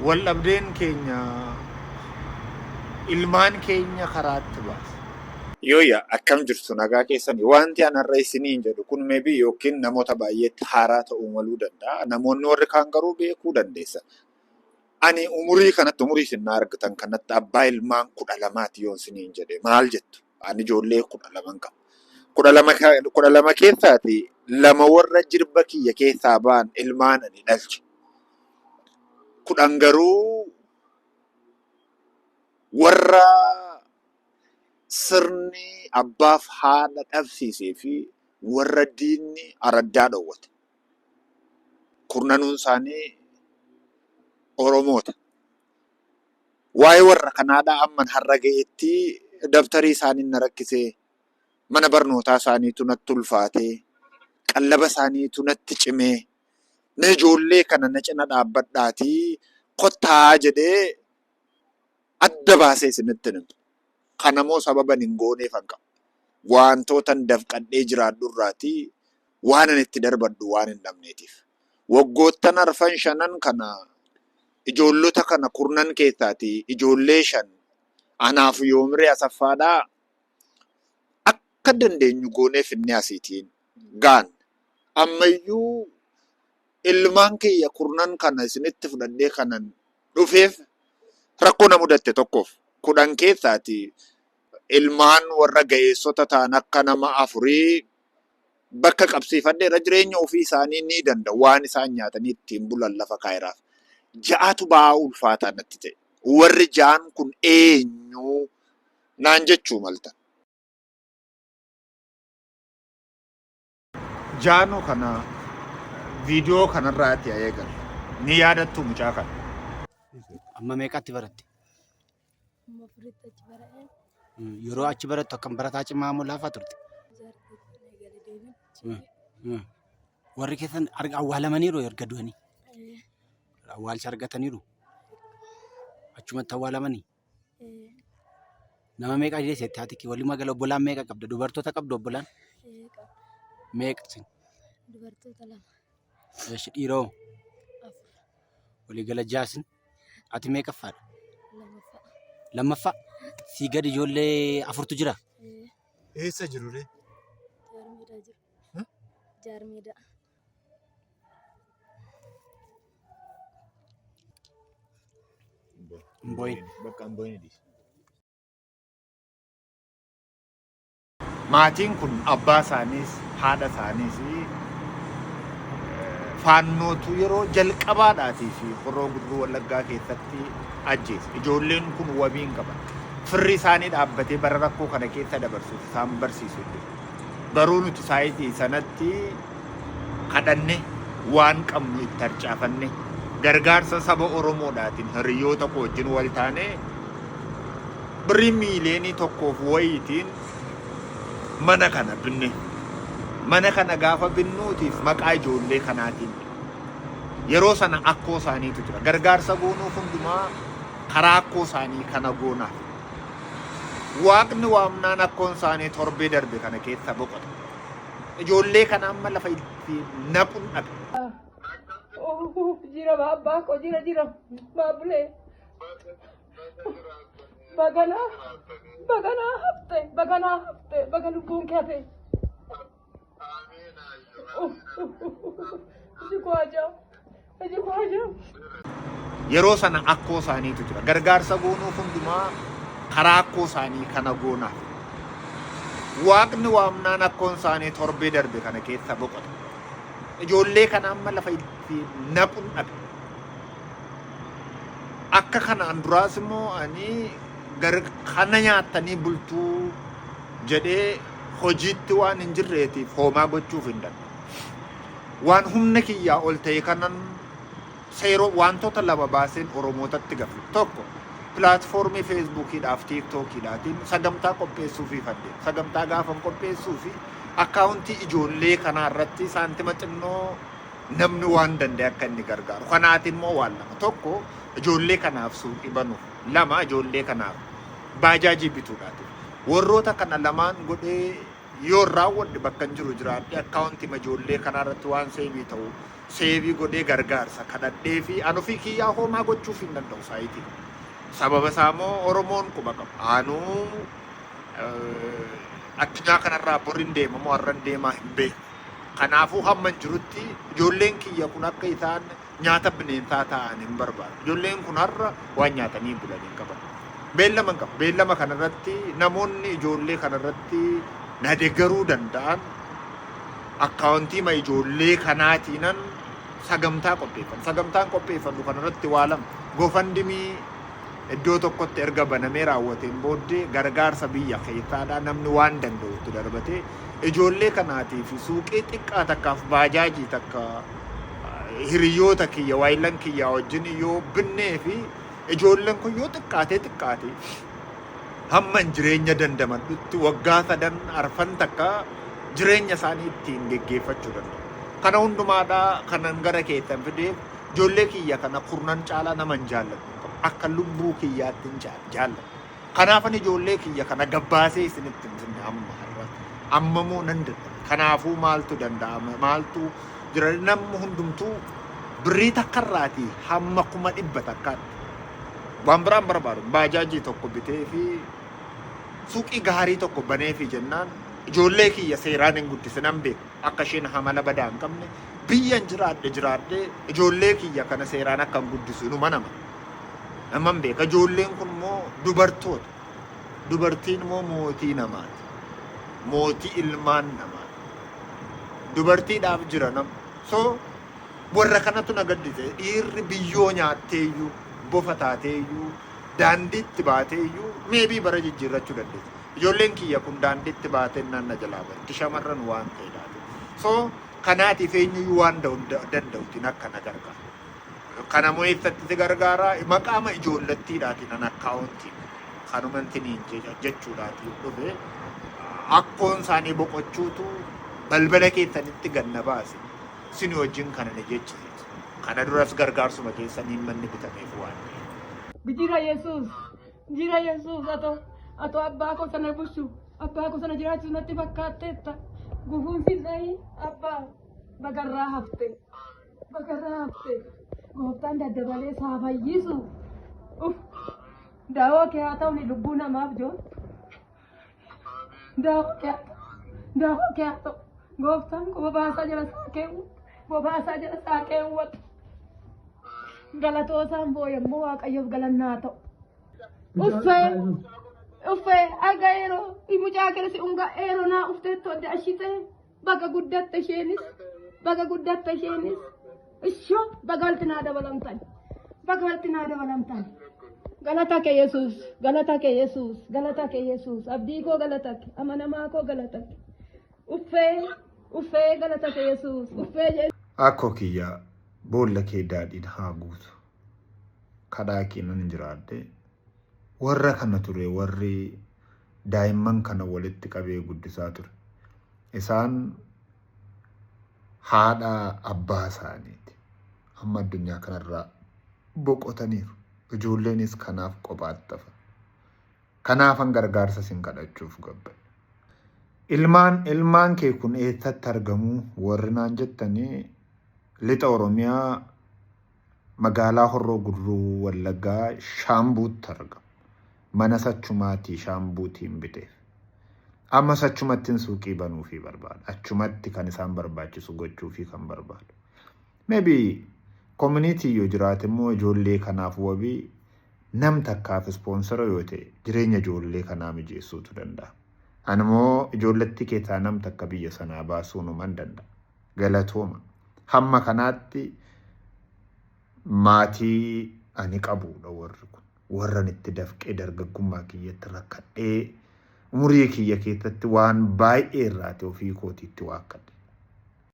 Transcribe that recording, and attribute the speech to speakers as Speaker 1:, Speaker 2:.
Speaker 1: wal-dhabdeen keenya ilmaan keenya karaatti baasa. Yooya akkam jirtu nagaa keessanii wanti anarra isiniin jedhu kun maybe yookiin namoota baay'eetti haaraa ta'uu maluu danda'a. Namoonni warri kaan garuu beekuu dandeessa. Ani umurii kanatti umurii isin argitan kanatti abbaa ilmaan 12 yoon isiniin jedhe maal jettu? Ani ijoollee 12 qaba. 12 keessaati lama warra jirba kiyya keessaa ba'an ilmaan ani dhalche. 10 garuu warra sirni abbaaf haadha dhabsiisee fi warra diinni araddaa dhowwate. Kurnanuun isaanii Oromoota. Waa'ee warra kanaadhaa amman har'a ga'eetti dabtarii isaanii na rakkisee mana barnootaa isaaniitu natti ulfaatee qallaba isaaniitu natti cimee na ijoollee kana na cina dhaabbadhaatii kottaa jedhee adda baasee isinitti himu. Kanammoo sababa hin gooneef hin qabu. Wantoota dafqadhee jiraadhu irraatii waan ani itti darbadhu waan hin dhabneetiif. Waggoottan arfan shanan kana ijoollota kana kurnan keessaati ijoollee 5 anaaf yoomree asaffaadhaa akka dandeenyu gooneef inni asiitiin gaan ammayyuu ilmaan kiyya kurnan kana isinitti fudhadhee kanan dhufeef rakkoo na mudatte tokkoof 10 keessaati ilmaan warra ga'eessota ta'an akka nama 4 bakka qabsiifadheera jireenya ofii isaanii ni danda'u waan isaan nyaatanii ittiin bulan lafa kaayiraaf. 6tu ba'aa ulfaataa natti ta'e. Warri 6 kun eenyu naan jechuu malta. Jaanu kana viidiyoo kanarraati eegal. Ni yaadattu mucaa kana.
Speaker 2: Amma meeqatti baratte?
Speaker 3: Amma furitti achi bara'een
Speaker 2: Yeroo achi barattu akkam barataa cimaa moo laafaa turte? Warri keessan awwaalamaniiru erga du'anii? Awwaalcha argataniiru? Achumatti awwaalamanii? Nama meeqa deessetti haati walumaa gala obbolaan meeqa qabda? Dubartoota qabdu obbolaan? Meeqa sin?
Speaker 3: dubartoota 2
Speaker 2: Dhiiroo?
Speaker 3: 4
Speaker 2: Walii gala 6 sin? Ati meeqaffaadha?
Speaker 3: 2ffaa
Speaker 2: Lammaffaa? Sii gadi ijoollee 4tu jira?
Speaker 1: Eessa jirure?
Speaker 3: jaarmeedaa jiru. Jaarmeedaa.
Speaker 2: Mboyin.
Speaker 1: Bakka Mboyin. Maatiin kun abbaa isaaniis haadha isaaniis faannootu yeroo jalqabaadhaatii fi Horroo Guduruu Wallaggaa keessatti ajjeese. Ijoolleen kun wabii hin qaban. Firri isaanii dhaabbatee bara rakkoo kana keessa dabarsuuf isaan barsiisu. Baruu nuti saayitii sanatti kadhanne waan qabnu itti harcaafanne gargaarsa saba Oromoodhaatiin hiriyoota koo wajjin wal taane birrii miiliyoonii 1 wayiitiin mana kana binne. Mana kana gaafa binnuutiif maqaa ijoollee kanaatiin yeroo sana akkoo isaaniitu jira. Gargaarsa goonuuf hundumaa karaa akkoo isaanii kana goonaaf. Waaqni waamnaan akkoon isaanii torbee darbe kana keessa boqote. Ijoollee kana amma lafa itti naquun dhabe.
Speaker 4: Jira babbaa ko jira baablee baganaa hafte baga lubbuun kee hafe iji kwaajaa
Speaker 1: Yeroo sana akkoo isaaniitu jira. Gargaarsa goonuuf hundumaa karaa akkoo isaanii kana goonaaf. Waaqni waamnaan akkoon isaanii torbee darbe kana keessa boqote. Ijoollee kana amma lafa itti naquun dhabe. Akka kanaan duraas immoo ani kana nyaatanii bultuu jedhee hojiitti waan hin jirreetiif hoomaa gochuuf hin danda'u. Waan humna kiyyaa ol ta'e kanan seeroo wantoota 2 baaseen Oromootatti gafe. Tokko pilaatfoormii feesbuukiidhaaf tiiktookiidhaatiin sagantaa qopheessuufi fadde. Sagantaa gaafa qopheessuufi akkaawuntii ijoollee kanaa irratti saantima xinnoo namni waan danda'e akka inni gargaaru. Kanaatiin immoo waan 2. Tokko ijoollee kanaaf suuqii banuuf. 2 ijoollee kanaaf baajaajii bituudhaati. Warroota kana lamaan godhee yoo raawwadde bakka hin jiru jiraadhe akkaawuntii ijoollee kanaa irratti waan seebii ta'u seebii godhee gargaarsa kadhadhee fi anufii kiyyaa homaa gochuuf hin danda'u saayitii. Sababa isaa immoo Oromoon quba qaba. Anuu addunyaa kanarraa boriin deemamu har'an deemaa hin beeku. Kanaafuu hamman jirutti ijoolleen kiyya kun akka isaan nyaata bineensaa ta'an hin barbaadu. Ijoolleen kun har'a waan nyaatanii bulan hin qaban. Beellama hin qabu. Beellama kanarratti namoonni ijoollee kanarratti na deeggaruu danda'an akkaawuntii ma ijoollee kanaatiinan sagantaa qopheeffannu. Sagantaan qopheeffannu kanarratti waa lama. Gofandimii iddoo tokkotti erga banamee raawwateen booddee gargaarsa biyya keessaadhaa namni waan danda'utti darbatee ijoollee kanaatiif suuqii xiqqaa takkaaf baajaajii takka hiriyoota kiyya waayilan kiyya wajjin yoo binnee fi ijoolleen kun yoo xiqqaate hamman jireenya dandamadhutti waggaa 3 arfan takka jireenya isaanii ittiin geggeeffachuu danda'u. Kana hundumaadhaa kanan gara keessan fideef ijoollee kiyya kana kurnan caalaa naman jaalladhu. Akka lubbuu kiyyaatti hin jaalladhu. Kanaafan ijoollee kiyya kana gabbaasee isinitti hin amma har'a. Ammamoo nan dadhabe. Kanaafuu maaltu danda'ama? Maaltu jira? Namni hundumtuu birrii takkarraatii hamma 100 takkaatti. Waan biraan barbaadu baajaajii tokko bitee fi suuqii gaarii tokko banee fi jennaan ijoollee kiyya seeraan hin guddisinan beeku. Akka isheen hamala badaa hin qabne biyyan jiraadhe ijoollee kiyya kana seeraan akka hin guddisu inuma nama. Naman beeka ijoolleen kun immoo dubartoota. Dubartiin immoo mootii namaati. Mootii ilmaan namaati. Dubartiidhaaf jira nama. So warra kanatu na gaddise dhiirri biyyoo nyaatteeyyuu bofa taateeyyuu daandiitti baateeyyuu meebii bara jijjiirrachuu dandeessa. Ijoolleen kiyya kun daandiitti baatee naanna jalaa batti shamarran waan ta'eedhaati. So kanaatiif eenyuyyuu waan danda'utiin akka na gargaara. Kana moo eessatti gargaara maqaama ijoollettiidhaatiin an akkaawuntii kanumantiniin jechuudhaatiin dhufe akkoon isaanii boqochuutu balbala keessanitti ganna baase sini wajjin kana ni jechisiisa. Kana duras gargaarsuma keessaniin manni bitameef waan
Speaker 4: Jira Yesus ato abbaa koo sana bushu abbaa koo sana jiraachuu natti fakkaatteetta gufuunsi illee abbaa bagarraa hafte gooftaan daddabalee saa fayyisu daawoo kee haa ta'u ni lubbuu namaaf joon daawoo kee haa ta'u gooftaan koo bobaasaa jala saa keewwatu galatoosaan boo yommuu waaqayyoof galannaa ta'u uffee aga yeroo mucaa keessa unga eeroo naa ufteetti hodde ashitee baga guddatte isheenis ishoo bagalti naa dabalamtan galata kee Yesuus abdii koo galata kee amanamaa koo galata kee uffee galata kee Yesuus uffee
Speaker 1: Akko kiyya boolla kee daadhiin haa guutu. Kadhaa keenan jiraadde warra kana ture warri daa'imman kana walitti qabee guddisaa ture. Isaan haadha abbaa isaaniiti. Amma addunyaa kanarraa boqotaniiru. Ijoolleenis kanaaf qophaatti hafan. Kanaafan gargaarsa sin kadhachuuf gabbadhe. Ilmaan kee kun eessatti argamu warri naan jettanii lixa Oromiyaa magaalaa Horroo Guduruu Wallaggaa Shaambuutti argamu. Mana Sachumaatii Shaambuutiin biteef. Amma Sachumattiin suuqii banuufii barbaada. Achumatti kan isaan barbaachisu gochuufii kan barbaadu. Maybe community yoo jiraate immoo ijoollee kanaaf wabii nam takkaaf ispoonsara yoo ta'e jireenya ijoollee kanaa mijeessuutu danda'a. Ani immoo ijoolletti keessaa nam takka biyya sanaa baasuu numan danda'a. Galatooma. Hamma kanaatti maatii ani qabuudha warri kun. Warran itti dafqee dargaggummaa kiyyatti rakkadhee umurii kiyya keessatti waan baay'ee irraate ofii kootiitti waakkadhe.